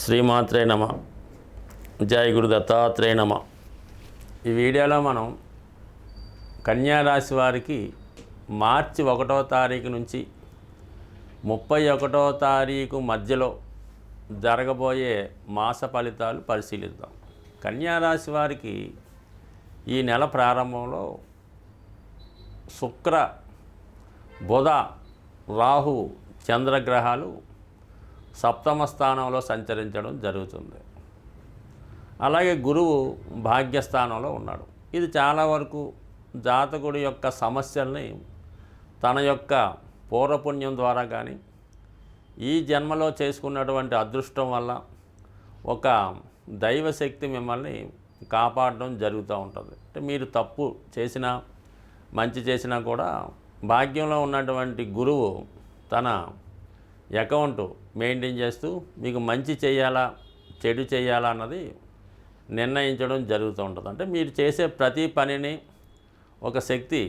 శ్రీమాత్రే నమ. జై గురు దత్తాత్రేయ నమ. ఈ వీడియోలో మనం కన్యారాశి వారికి మార్చి 1వ తారీఖు నుంచి 31వ తారీఖు మధ్యలో జరగబోయే మాస ఫలితాలు పరిశీలిద్దాం. కన్యారాశి వారికి ఈ నెల ప్రారంభంలో శుక్ర, బుధ, రాహు, చంద్రగ్రహాలు సప్తమ స్థానంలో సంచరించడం జరుగుతుంది. అలాగే గురువు భాగ్యస్థానంలో ఉన్నాడు. ఇది చాలా వరకు జాతకుడి యొక్క సమస్యల్ని తన యొక్క పూర్వపుణ్యం ద్వారా కానీ ఈ జన్మలో చేసుకున్నటువంటి అదృష్టం వల్ల ఒక దైవశక్తి మిమ్మల్ని కాపాడడం జరుగుతూ ఉంటుంది. అంటే మీరు తప్పు చేసినా మంచి చేసినా కూడా భాగ్యంలో ఉన్నటువంటి గురువు తన అకౌంట్ మెయింటైన్ చేస్తూ మీకు మంచి చేయాలా చెడు చేయాలా అన్నది నిర్ణయించడం జరుగుతూ ఉంటుంది. అంటే మీరు చేసే ప్రతి పనిని ఒక శక్తి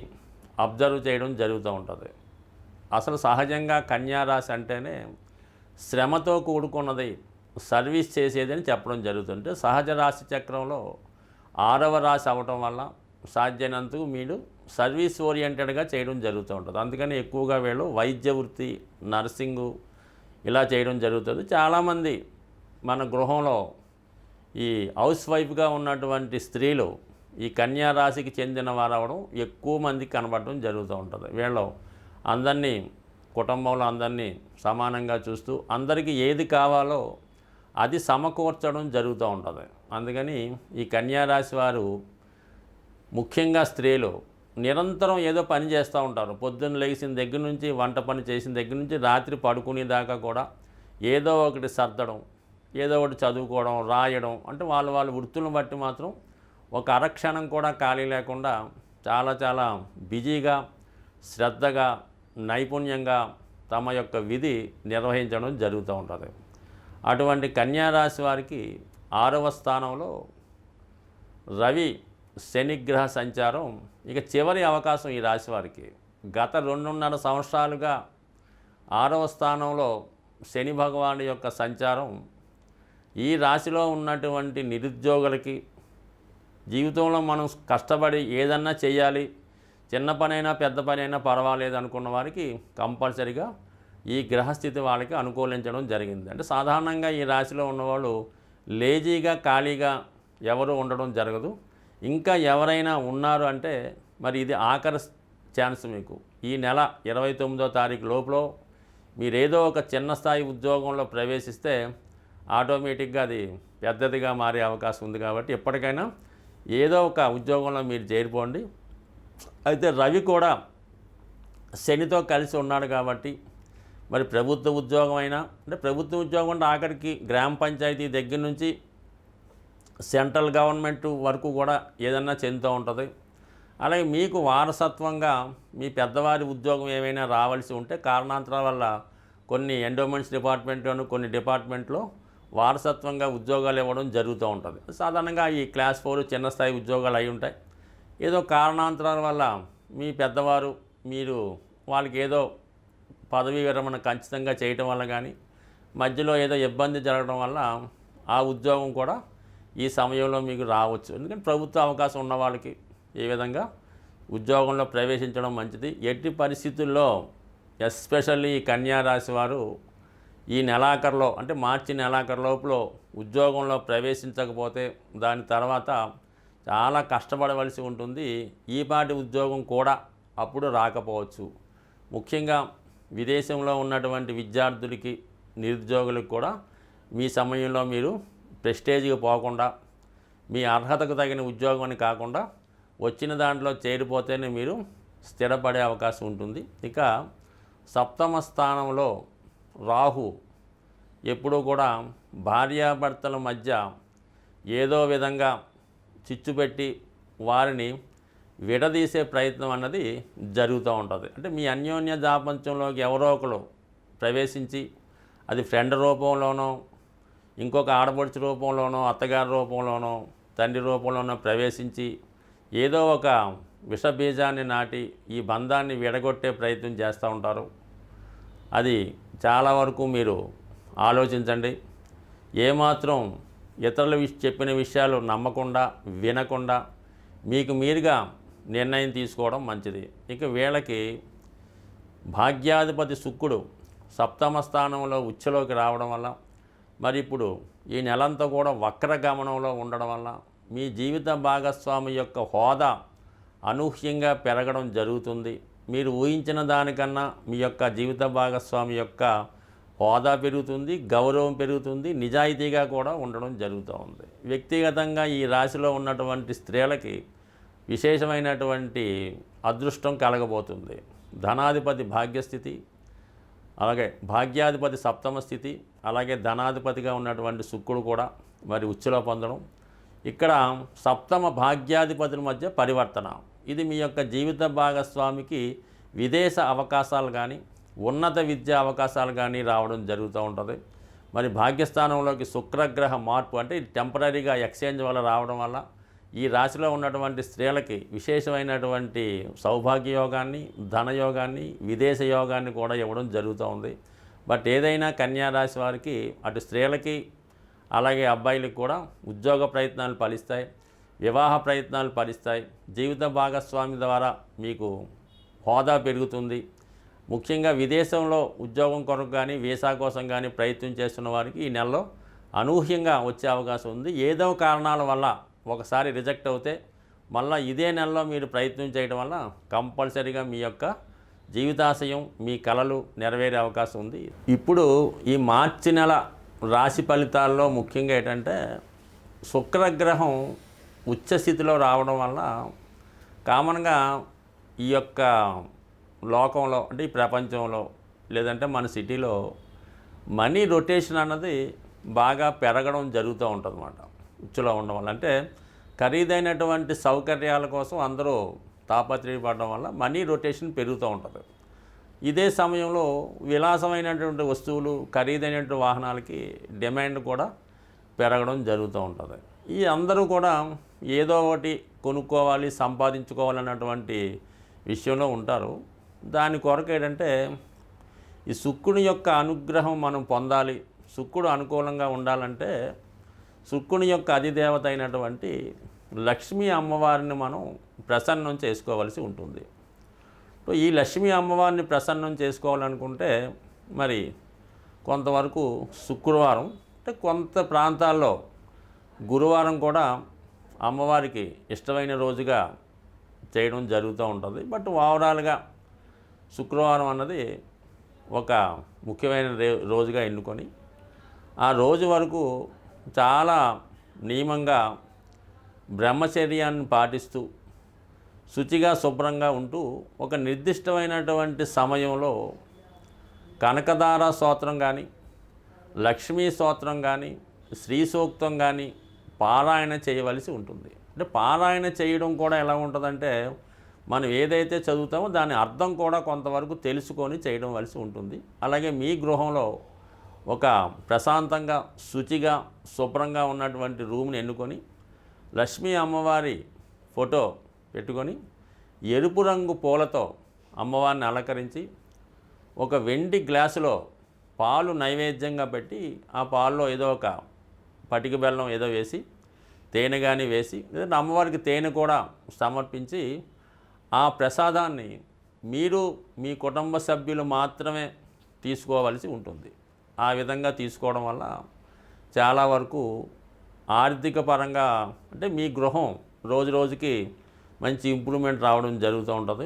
అబ్జర్వ్ చేయడం జరుగుతూ ఉంటుంది. అసలు సహజంగా కన్యారాశి అంటేనే శ్రమతో కూడుకున్నది, సర్వీస్ చేసేదని చెప్పడం జరుగుతుంటే సహజ రాశి చక్రంలో 6వ రాశి అవ్వటం వల్ల సాధ్యమైనంతకు మీరు సర్వీస్ ఓరియంటెడ్గా చేయడం జరుగుతూ ఉంటుంది. అందుకని ఎక్కువగా వీళ్ళు వైద్య వృత్తి, నర్సింగు ఇలా చేయడం జరుగుతుంది. చాలామంది మన గృహంలో ఈ హౌస్ వైఫ్గా ఉన్నటువంటి స్త్రీలు ఈ కన్యా రాశికి చెందిన వారు అవ్వడం ఎక్కువ మందికి కనబడడం జరుగుతూ ఉంటుంది. వీళ్ళు అందరినీ కుటుంబంలో అందరినీ సమానంగా చూస్తూ అందరికీ ఏది కావాలో అది సమకూర్చడం జరుగుతూ ఉంటుంది. అందుకని ఈ కన్యా రాశి వారు ముఖ్యంగా స్త్రీలు నిరంతరం ఏదో పని చేస్తూ ఉంటారు. పొద్దున్న లేచిన దగ్గర నుంచి వంట పని చేసిన దగ్గర నుంచి రాత్రి పడుకునే దాకా కూడా ఏదో ఒకటి సర్దడం, ఏదో ఒకటి చదువుకోవడం, రాయడం, అంటే వాళ్ళ వృత్తులను బట్టి మాత్రం ఒక అరక్షణం కూడా ఖాళీ లేకుండా చాలా బిజీగా, శ్రద్ధగా, నైపుణ్యంగా తమ యొక్క విధి నిర్వహించడం జరుగుతూ ఉంటుంది. అటువంటి కన్యారాశి వారికి 6వ స్థానంలో రవి శనిగ్రహ సంచారం ఇక చివరి అవకాశం ఈ రాశి వారికి. గత 2.5 సంవత్సరాలుగా 6వ స్థానంలో శని భగవాను యొక్క సంచారం ఈ రాశిలో ఉన్నటువంటి నిరుద్యోగులకి, జీవితంలో మనం కష్టపడి ఏదన్నా చేయాలి, చిన్న పనైనా పెద్ద పనైనా పర్వాలేదు అనుకున్న వారికి కంపల్సరిగా ఈ గ్రహస్థితి వాళ్ళకి అనుకూలించడం జరిగింది. అంటే సాధారణంగా ఈ రాశిలో ఉన్నవాళ్ళు లేజీగా, ఖాళీగా ఎవరు ఉండడం జరగదు. ఇంకా ఎవరైనా ఉన్నారు అంటే మరి ఇది ఆఖరి ఛాన్స్ మీకు. ఈ నెల 29వ తారీఖు లోపల మీరేదో ఒక చిన్న స్థాయి ఉద్యోగంలో ప్రవేశిస్తే ఆటోమేటిక్గా అది పెద్దదిగా మారే అవకాశం ఉంది. కాబట్టి ఎప్పటికైనా ఏదో ఒక ఉద్యోగంలో మీరు చేరిపోండి. అయితే రవి కూడా శనితో కలిసి ఉన్నాడు కాబట్టి మరి ప్రభుత్వ ఉద్యోగం అయినా, అంటే ప్రభుత్వ ఉద్యోగం అంటే ఆఖరికి గ్రామ పంచాయతీ దగ్గర నుంచి సెంట్రల్ గవర్నమెంట్ వరకు కూడా ఏదన్నా చెందుతూ ఉంటుంది. అలాగే మీకు వారసత్వంగా మీ పెద్దవారి ఉద్యోగం ఏమైనా రావాల్సి ఉంటే కారణాంతరాల వల్ల కొన్ని ఎండోమెంట్స్ డిపార్ట్మెంట్లోను కొన్ని డిపార్ట్మెంట్లో వారసత్వంగా ఉద్యోగాలు ఇవ్వడం జరుగుతూ ఉంటుంది. సాధారణంగా ఈ క్లాస్ 4 చిన్న స్థాయి ఉద్యోగాలు అయి ఉంటాయి. ఏదో కారణాంతరాల వల్ల మీ పెద్దవారు మీరు వాళ్ళకి ఏదో పదవీ విరమణ ఖచ్చితంగా చేయటం వల్ల కానీ మధ్యలో ఏదో ఇబ్బంది జరగడం వల్ల ఆ ఉద్యోగం కూడా ఈ సమయంలో మీకు రావచ్చు. ఎందుకంటే ప్రభుత్వ అవకాశం ఉన్న వాళ్ళకి ఈ విధంగా ఉద్యోగంలో ప్రవేశించడం మంచిది. ఎట్టి పరిస్థితుల్లో ఎస్పెషల్లీ ఈ కన్యారాశి వారు ఈ నెలాఖరులో, అంటే మార్చి నెలాఖరు లోపల ఉద్యోగంలో ప్రవేశించకపోతే దాని తర్వాత చాలా కష్టపడవలసి ఉంటుంది. ఈపాటి ఉద్యోగం కూడా అప్పుడు రాకపోవచ్చు. ముఖ్యంగా విదేశంలో ఉన్నటువంటి విద్యార్థులకి, నిరుద్యోగులకు కూడా మీ సమయంలో మీరు ప్రెస్టేజ్కి పోకుండా మీ అర్హతకు తగిన ఉద్యోగం అని కాకుండా వచ్చిన దాంట్లో చేరిపోతేనే మీరు స్థిరపడే అవకాశం ఉంటుంది. ఇక సప్తమ స్థానంలో రాహు ఎప్పుడూ కూడా భార్యాభర్తల మధ్య ఏదో విధంగా చిచ్చుపెట్టి వారిని విడదీసే ప్రయత్నం అన్నది జరుగుతూ ఉంటుంది. అంటే మీ అన్యోన్య దాపంత్యంలోకి ఎవరో ఒకరు ప్రవేశించి అది ఫ్రెండ్ రూపంలోనో, ఇంకొక ఆడపడుచు రూపంలోనో, అత్తగారి రూపంలోనో, తండ్రి రూపంలోనో ప్రవేశించి ఏదో ఒక విషబీజాన్ని నాటి ఈ బంధాన్ని విడగొట్టే ప్రయత్నం చేస్తూ ఉంటారు. అది చాలా వరకు మీరు ఆలోచించండి. ఏమాత్రం ఇతరుల చెప్పిన విషయాలు నమ్మకుండా వినకుండా మీకు మీరుగా నిర్ణయం తీసుకోవడం మంచిది. ఇక వీళ్ళకి భాగ్యాధిపతి శుక్రుడు సప్తమ స్థానంలో ఉచ్చులోకి రావడం వల్ల, మరి ఇప్పుడు ఈ నెలంతా కూడా వక్ర గమనంలో ఉండడం వల్ల మీ జీవిత భాగస్వామి యొక్క హోదా అనూహ్యంగా పెరగడం జరుగుతుంది. మీరు ఊహించిన దానికన్నా మీ యొక్క జీవిత భాగస్వామి యొక్క హోదా పెరుగుతుంది, గౌరవం పెరుగుతుంది, నిజాయితీగా కూడా ఉండడం జరుగుతూ ఉంది. వ్యక్తిగతంగా ఈ రాశిలో ఉన్నటువంటి స్త్రీలకి విశేషమైనటువంటి అదృష్టం కలగబోతుంది. ధనాధిపతి భాగ్యస్థితి, అలాగే భాగ్యాధిపతి సప్తమ స్థితి, అలాగే ధనాధిపతిగా ఉన్నటువంటి శుక్రుడు కూడా మరి ఉచ్చులో పొందడం, ఇక్కడ సప్తమ భాగ్యాధిపతుల మధ్య పరివర్తన, ఇది మీ యొక్క జీవిత భాగస్వామికి విదేశ అవకాశాలు కానీ ఉన్నత విద్యా అవకాశాలు కానీ రావడం జరుగుతూ ఉంటుంది. మరి భాగ్యస్థానంలోకి శుక్రగ్రహ మార్పు అంటే ఇది టెంపరీగా ఎక్స్చేంజ్ వల్ల రావడం వల్ల ఈ రాశిలో ఉన్నటువంటి స్త్రీలకి విశేషమైనటువంటి సౌభాగ్య యోగాన్ని, ధనయోగాన్ని, విదేశ యోగాన్ని కూడా ఇవ్వడం జరుగుతూ ఉంది. బట్ ఏదైనా కన్యా రాశి వారికి అటు స్త్రీలకి అలాగే అబ్బాయిలకు కూడా ఉద్యోగ ప్రయత్నాలు ఫలిస్తాయి, వివాహ ప్రయత్నాలు ఫలిస్తాయి, జీవిత భాగస్వామి ద్వారా మీకు హోదా పెరుగుతుంది. ముఖ్యంగా విదేశంలో ఉద్యోగం కొరకు కానీ వీసా కోసం కానీ ప్రయత్నం చేస్తున్న వారికి ఈ నెలలో అనూహ్యంగా వచ్చే అవకాశం ఉంది. ఏదో కారణాల వల్ల ఒకసారి రిజెక్ట్ అవుతే మళ్ళీ ఇదే నెలలో మీరు ప్రయత్నం చేయడం వల్ల కంపల్సరీగా మీ యొక్క జీవితాశయం, మీ కలలు నెరవేరే అవకాశం ఉంది. ఇప్పుడు ఈ మార్చి నెల రాశి ఫలితాల్లో ముఖ్యంగా ఏంటంటే శుక్రగ్రహం ఉచ్చస్థితిలో రావడం వల్ల కామన్గా ఈ యొక్క లోకంలో అంటే ఈ ప్రపంచంలో లేదంటే మన సిటీలో మనీ రొటేషన్ అన్నది బాగా పెరగడం జరుగుతూ ఉంటుంది అన్నమాట. ఉచ్చులో ఉండడం వల్ల అంటే ఖరీదైనటువంటి సౌకర్యాల కోసం అందరూ తాపత్రయపడడం వల్ల మనీ రొటేషన్ పెరుగుతూ ఉంటుంది. ఇదే సమయంలో విలాసమైనటువంటి వస్తువులు, ఖరీదైనటువంటి వాహనాలకి డిమాండ్ కూడా పెరగడం జరుగుతూ ఉంటుంది. ఈ అందరూ కూడా ఏదో ఒకటి కొనుక్కోవాలి, సంపాదించుకోవాలన్నటువంటి విషయంలో ఉంటారు. దాని కొరకు ఏంటంటే ఈ శుక్రుని యొక్క అనుగ్రహం మనం పొందాలి, శుక్రుడు అనుకూలంగా ఉండాలంటే శుక్రుని యొక్క అధిదేవత అయినటువంటి లక్ష్మీ అమ్మవారిని మనం ప్రసన్నం చేసుకోవలసి ఉంటుంది. ఈ లక్ష్మీ అమ్మవారిని ప్రసన్నం చేసుకోవాలనుకుంటే మరి కొంతవరకు శుక్రవారం అంటే కొంత ప్రాంతాల్లో గురువారం కూడా అమ్మవారికి ఇష్టమైన రోజుగా చేయడం జరుగుతూ ఉంటుంది. బట్ ఓవరాల్గా శుక్రవారం అన్నది ఒక ముఖ్యమైన రోజుగా ఎన్నుకొని ఆ రోజు వరకు చాలా నియమంగా బ్రహ్మచర్యాన్ని పాటిస్తూ శుచిగా శుభ్రంగా ఉంటూ ఒక నిర్దిష్టమైనటువంటి సమయంలో కనకదార స్తోత్రం కానీ, లక్ష్మీ స్తోత్రం కానీ, శ్రీ సూక్తం కానీ పారాయణ చేయవలసి ఉంటుంది. అంటే పారాయణ చేయడం కూడా ఎలా ఉంటుందంటే మనం ఏదైతే చదువుతామో దాని అర్థం కూడా కొంతవరకు తెలుసుకొని చేయడం వలసి ఉంటుంది. అలాగే మీ గృహంలో ఒక ప్రశాంతంగా శుచిగా శుభ్రంగా ఉన్నటువంటి రూమ్ని ఎన్నుకొని లక్ష్మీ అమ్మవారి ఫోటో పెట్టుకొని ఎరుపు రంగు పూలతో అమ్మవారిని అలంకరించి ఒక వెండి గ్లాసులో పాలు నైవేద్యంగా పెట్టి ఆ పాలలో ఏదో ఒక పటిక బెల్లం ఏదో వేసి తేనె కానీ వేసి లేదంటే అమ్మవారికి తేనె కూడా సమర్పించి ఆ ప్రసాదాన్ని మీరు మీ కుటుంబ సభ్యులు మాత్రమే తీసుకోవలసి ఉంటుంది. ఆ విధంగా తీసుకోవడం వల్ల చాలా వరకు ఆర్థిక పరంగా అంటే మీ గృహం రోజు రోజుకి మంచి ఇంప్రూవ్మెంట్ రావడం జరుగుతూ ఉంటుంది.